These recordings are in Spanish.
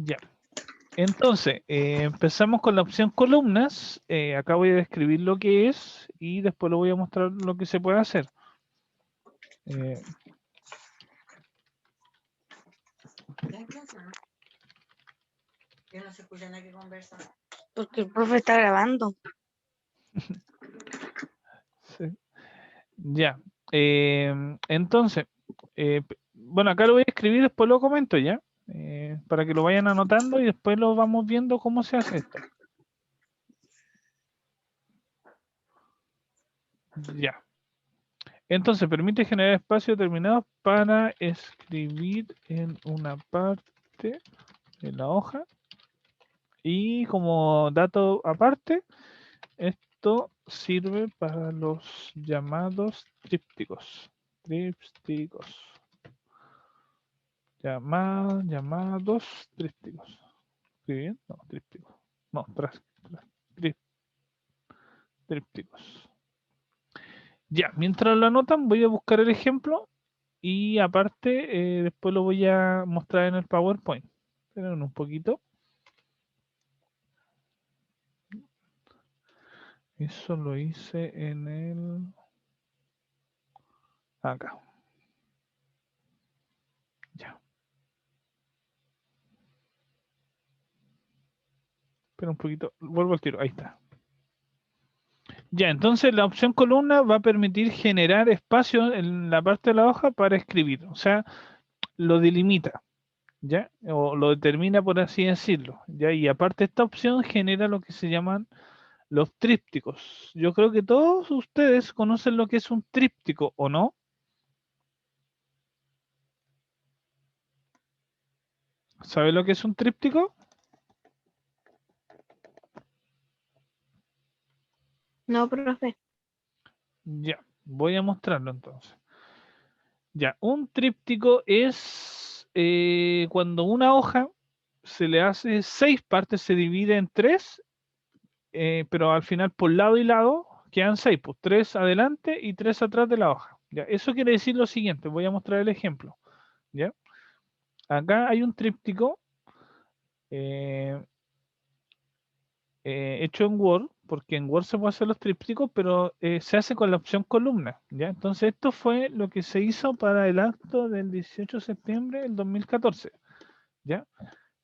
Ya. Entonces, empezamos con la opción columnas. Acá voy a describir lo que es y después lo voy a mostrar lo que se puede hacer. Eh, Que no se escucha nada que conversa. Porque el profe está grabando. sí. Ya. Entonces, bueno, acá lo voy a escribir, después lo comento ya. Para que lo vayan anotando y después lo vamos viendo cómo se hace esto. Ya. Entonces, permite generar espacios determinados para escribir en una parte de la hoja. Y como dato aparte, esto sirve para los llamados trípticos. Trípticos. Llamados trípticos. ¿Sí bien? No, trípticos. No, trípticos. Ya, mientras lo anotan, voy a buscar el ejemplo y aparte después lo voy a mostrar en el PowerPoint. Esperen un poquito. Eso lo hice en el... Acá. Ya. Espera un poquito. Vuelvo al tiro. Ahí está. Ya, entonces la opción columna va a permitir generar espacio en la parte de la hoja para escribir. O sea, lo delimita. ¿Ya? O lo determina, por así decirlo. ¿Ya? Y aparte esta opción genera lo que se llaman los trípticos. Yo creo que todos ustedes conocen lo que es un tríptico, ¿o no? ¿Sabe lo que es un tríptico? No, profe. Ya, voy a mostrarlo entonces. Ya, un tríptico es cuando una hoja se le hace 6 partes, se divide en 3, pero al final por lado y lado quedan 6, pues 3 adelante y 3 atrás de la hoja. Ya, eso quiere decir lo siguiente, voy a mostrar el ejemplo. ¿Ya? Acá hay un tríptico eh, hecho en Word, porque en Word se puede hacer los trípticos, pero se hace con la opción columna, ¿ya? Entonces esto fue lo que se hizo para el acto del 18 de septiembre del 2014, ¿ya?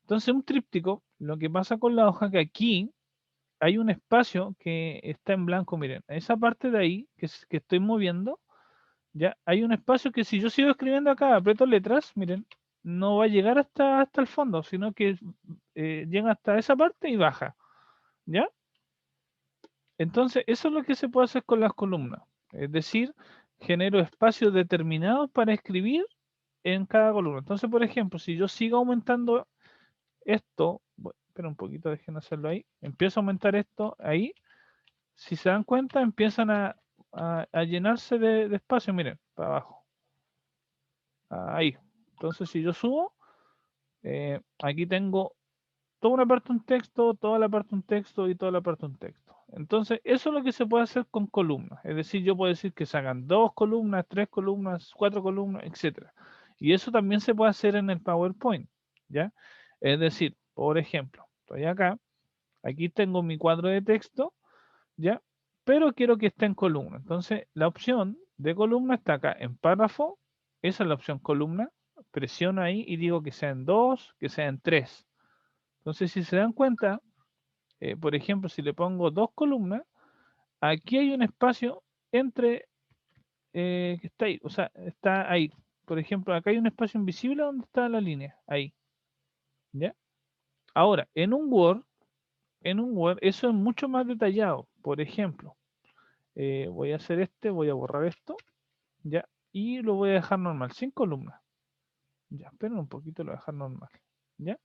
Entonces un tríptico, lo que pasa con la hoja que aquí hay un espacio que está en blanco, miren, esa parte de ahí que estoy moviendo, ya hay un espacio que si yo sigo escribiendo acá, aprieto letras, miren, no va a llegar hasta el fondo, sino que llega hasta esa parte y baja, ¿ya? Entonces, eso es lo que se puede hacer con las columnas. Es decir, genero espacios determinados para escribir en cada columna. Entonces, por ejemplo, si yo sigo aumentando esto, espera un poquito, dejen hacerlo ahí. Empiezo a aumentar esto ahí. Si se dan cuenta, empiezan a llenarse de espacio. Miren, para abajo. Ahí. Entonces, si yo subo, aquí tengo toda una parte un texto, toda la parte un texto y toda la parte un texto. Entonces, eso es lo que se puede hacer con columnas. Es decir, yo puedo decir que se hagan 2 columnas, 3 columnas, 4 columnas, etcétera. Y eso también se puede hacer en el PowerPoint, ¿ya? Es decir, por ejemplo, estoy acá, aquí tengo mi cuadro de texto, ¿ya? Pero quiero que esté en columna. Entonces, la opción de columna está acá en párrafo. Esa es la opción columna. Presiono ahí y digo que sean 2, que sean 3. Entonces, si se dan cuenta, por ejemplo, si le pongo 2 columnas, aquí hay un espacio entre que está ahí, o sea, está ahí. Por ejemplo, acá hay un espacio invisible donde está la línea, ahí, ¿ya? Ahora, en un Word, eso es mucho más detallado. Por ejemplo, voy a hacer voy a borrar esto, ¿ya? Y lo voy a dejar normal, sin columnas. Ya, esperen un poquito, lo voy a dejar normal, ¿ya?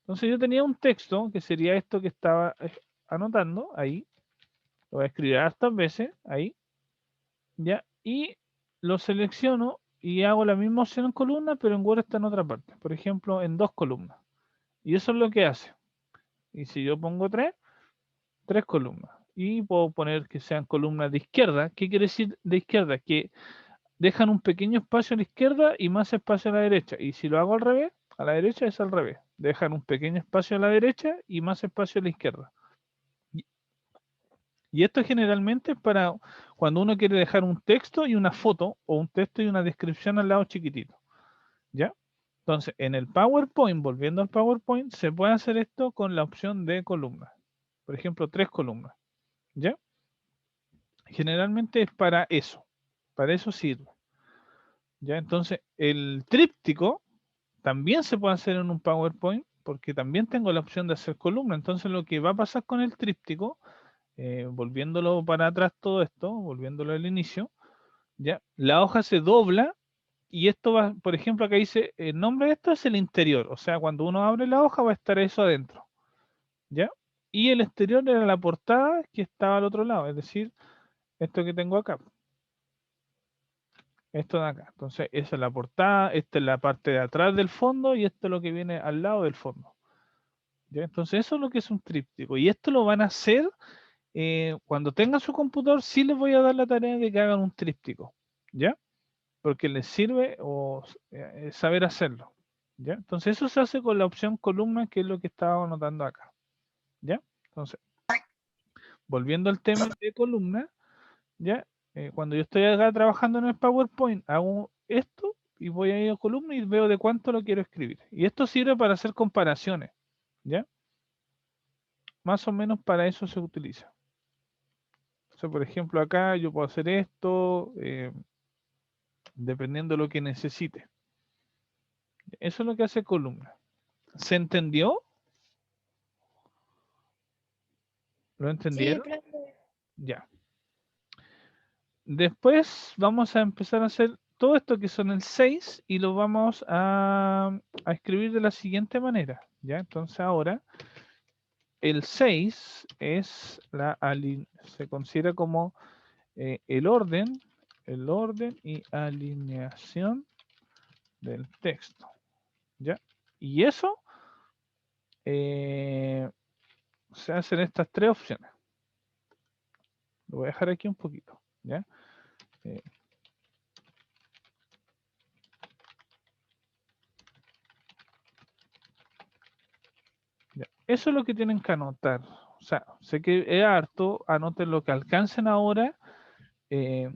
Entonces yo tenía un texto que sería esto que estaba anotando ahí. Lo voy a escribir hartas veces ahí, ¿ya? Y lo selecciono y hago la misma opción en columna, pero en Word está en otra parte. Por ejemplo, en 2 columnas. Y eso es lo que hace. Y si yo pongo 3, 3 columnas. Y puedo poner que sean columnas de izquierda. ¿Qué quiere decir de izquierda? Que dejan un pequeño espacio a la izquierda y más espacio a la derecha. Y si lo hago al revés, a la derecha es al revés. Dejar un pequeño espacio a la derecha y más espacio a la izquierda. Y esto generalmente es para cuando uno quiere dejar un texto y una foto, o un texto y una descripción al lado chiquitito. ¿Ya? Entonces, en el PowerPoint, volviendo al PowerPoint, se puede hacer esto con la opción de columnas. Por ejemplo, 3 columnas. ¿Ya? Generalmente es para eso. Para eso sirve. ¿Ya? Entonces, el tríptico también se puede hacer en un PowerPoint porque también tengo la opción de hacer columna. Entonces, lo que va a pasar con el tríptico, volviéndolo para atrás todo esto, volviéndolo al inicio, ¿ya? La hoja se dobla y esto va, por ejemplo, acá dice, el nombre de esto es el interior. O sea, cuando uno abre la hoja va a estar eso adentro. ¿Ya? Y el exterior era la portada que estaba al otro lado, es decir, esto que tengo acá. Esto de acá. Entonces, esa es la portada, esta es la parte de atrás del fondo y esto es lo que viene al lado del fondo. ¿Ya? Entonces, eso es lo que es un tríptico. Y esto lo van a hacer cuando tengan su computador, sí les voy a dar la tarea de que hagan un tríptico. ¿Ya? Porque les sirve saber hacerlo. ¿Ya? Entonces, eso se hace con la opción columna, que es lo que estaba anotando acá. ¿Ya? Entonces, volviendo al tema de columna, ¿ya? Cuando yo estoy acá trabajando en el PowerPoint, hago esto y voy a ir a columna y veo de cuánto lo quiero escribir. Y esto sirve para hacer comparaciones, ¿ya? Más o menos para eso se utiliza. O sea, por ejemplo, acá yo puedo hacer esto, dependiendo de lo que necesite. Eso es lo que hace columna. ¿Se entendió? ¿Lo Sí, entendieron? profe. Ya. Después vamos a empezar a hacer todo esto que son el 6 y lo vamos a escribir de la siguiente manera. ¿Ya? Entonces ahora el 6 es se considera como el orden y alineación del texto. ¿Ya? Y eso eh, se hacen estas tres opciones. Lo voy a dejar aquí un poquito. ¿Ya? Eh, Ya. Eso es lo que tienen que anotar. O sea, sé que es harto, anoten lo que alcancen ahora.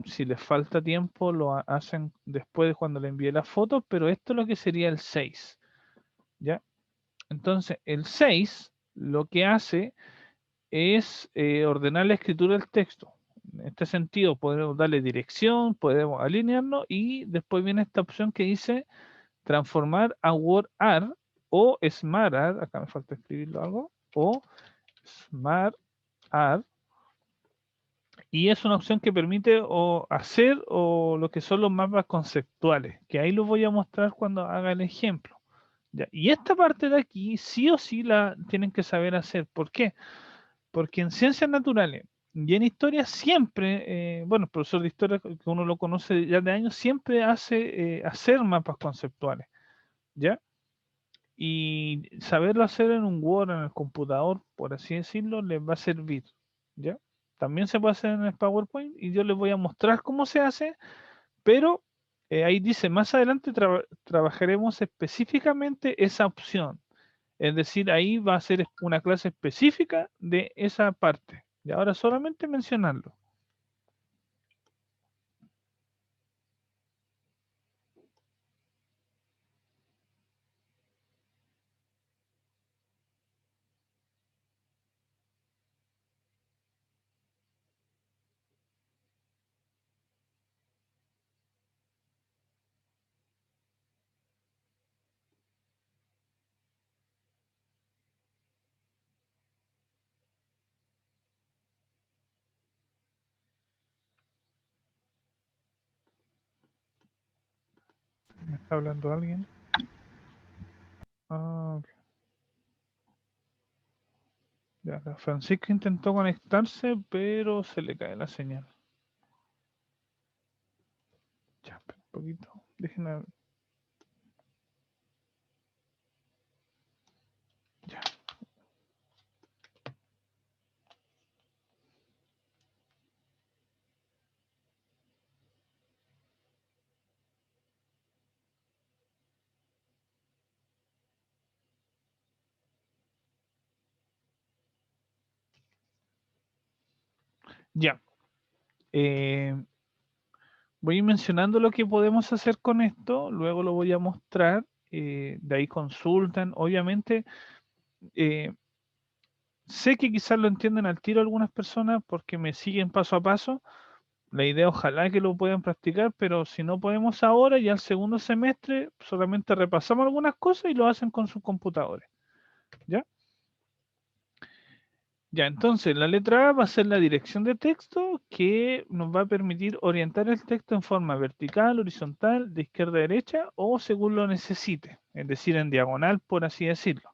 Si les falta tiempo, hacen después de cuando le envíe las fotos, pero esto es lo que sería el 6. ¿Ya? Entonces, el 6 lo que hace es ordenar la escritura del texto. En este sentido, podemos darle dirección, podemos alinearlo y después viene esta opción que dice transformar a WordArt o SmartArt, acá me falta escribirlo algo, o Smart Art, y es una opción que permite o hacer o lo que son los mapas conceptuales, que ahí los voy a mostrar cuando haga el ejemplo. ¿Ya? Y esta parte de aquí sí o sí la tienen que saber hacer. ¿Por qué? Porque en ciencias naturales y en historia siempre, bueno, el profesor de historia que uno lo conoce ya de años, siempre hace hacer mapas conceptuales. ¿Ya? Y saberlo hacer en un Word, en el computador, por así decirlo, les va a servir, ¿ya? También se puede hacer en el PowerPoint y yo les voy a mostrar cómo se hace, pero ahí dice, más adelante trabajaremos específicamente esa opción. Es decir, ahí va a ser una clase específica de esa parte. Y ahora solamente mencionarlo. ¿Me está hablando alguien? Ah, ok. Ya, la Francisca intentó conectarse, pero se le cae la señal. Ya, espera un poquito. Déjenme. Ya. Ya. Voy a ir mencionando lo que podemos hacer con esto, luego lo voy a mostrar, de ahí consultan. Obviamente, sé que quizás lo entienden al tiro algunas personas porque me siguen paso a paso. La idea ojalá que lo puedan practicar, pero si no podemos ahora, ya el segundo semestre solamente repasamos algunas cosas y lo hacen con sus computadores. ¿Ya? Ya, entonces la letra A va a ser la dirección de texto que nos va a permitir orientar el texto en forma vertical, horizontal, de izquierda a derecha o según lo necesite, es decir, en diagonal, por así decirlo.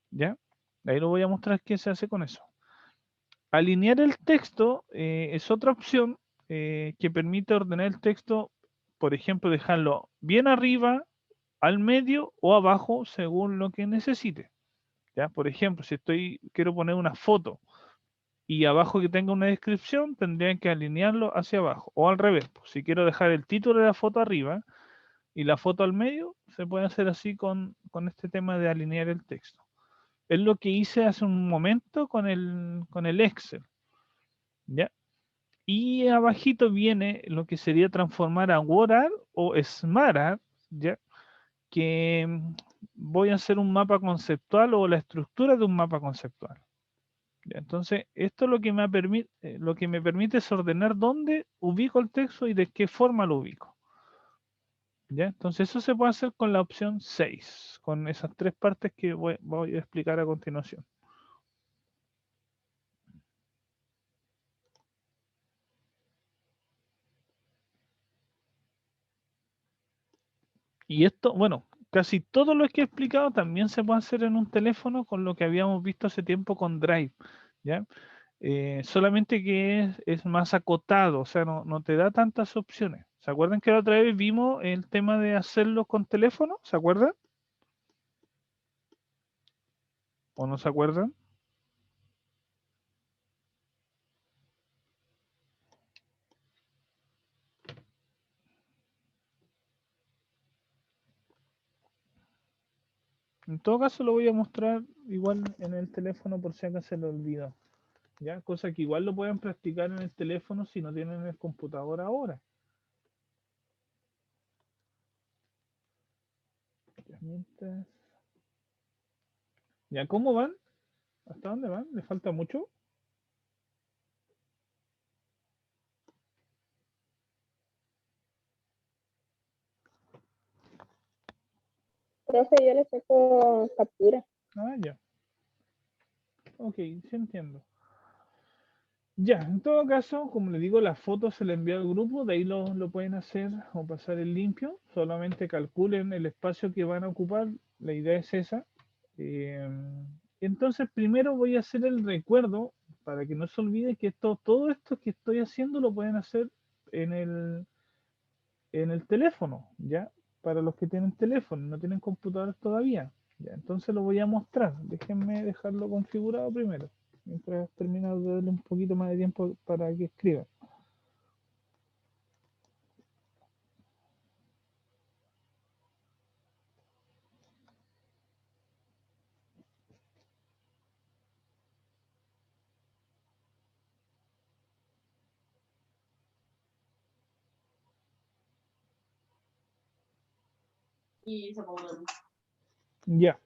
¿Ya? Ahí lo voy a mostrar qué se hace con eso. Alinear el texto es otra opción que permite ordenar el texto, por ejemplo, dejarlo bien arriba, al medio o abajo según lo que necesite. ¿Ya? Por ejemplo, si quiero poner una foto y abajo que tenga una descripción, tendrían que alinearlo hacia abajo. O al revés, pues, si quiero dejar el título de la foto arriba y la foto al medio, se puede hacer así con este tema de alinear el texto. Es lo que hice hace un momento con el Excel. ¿Ya? Y abajito viene lo que sería transformar a WordArt o SmartArt, ¿ya? Que voy a hacer un mapa conceptual o la estructura de un mapa conceptual. ¿Ya? Entonces, esto lo que me permite es ordenar dónde ubico el texto y de qué forma lo ubico. ¿Ya? Entonces, eso se puede hacer con la opción 6, con esas tres partes que voy a explicar a continuación. Y esto, bueno, casi todo lo que he explicado también se puede hacer en un teléfono con lo que habíamos visto hace tiempo con Drive, ¿ya? Solamente que es más acotado, o sea, no te da tantas opciones. ¿Se acuerdan que la otra vez vimos el tema de hacerlo con teléfono? ¿Se acuerdan? ¿O no se acuerdan? En todo caso lo voy a mostrar igual en el teléfono por si acaso se lo olvidó. ¿Ya? Cosa que igual lo pueden practicar en el teléfono si no tienen el computador ahora. Herramientas. ¿Ya cómo van? ¿Hasta dónde van? ¿Les falta mucho? Profe, yo le saco captura. Ah, ya. Ok, sí entiendo. Ya, en todo caso, como le digo, las fotos se le envía al grupo, de ahí lo pueden hacer o pasar en limpio. Solamente calculen el espacio que van a ocupar, la idea es esa. Eh, entonces, primero voy a hacer el recuerdo para que no se olvide que todo esto que estoy haciendo lo pueden hacer en el teléfono, ¿ya? Para los que tienen teléfono, no tienen computadores todavía. Ya, entonces lo voy a mostrar. Déjenme dejarlo configurado primero, mientras termino de darle un poquito más de tiempo para que escriban. Y se pongo. Ya.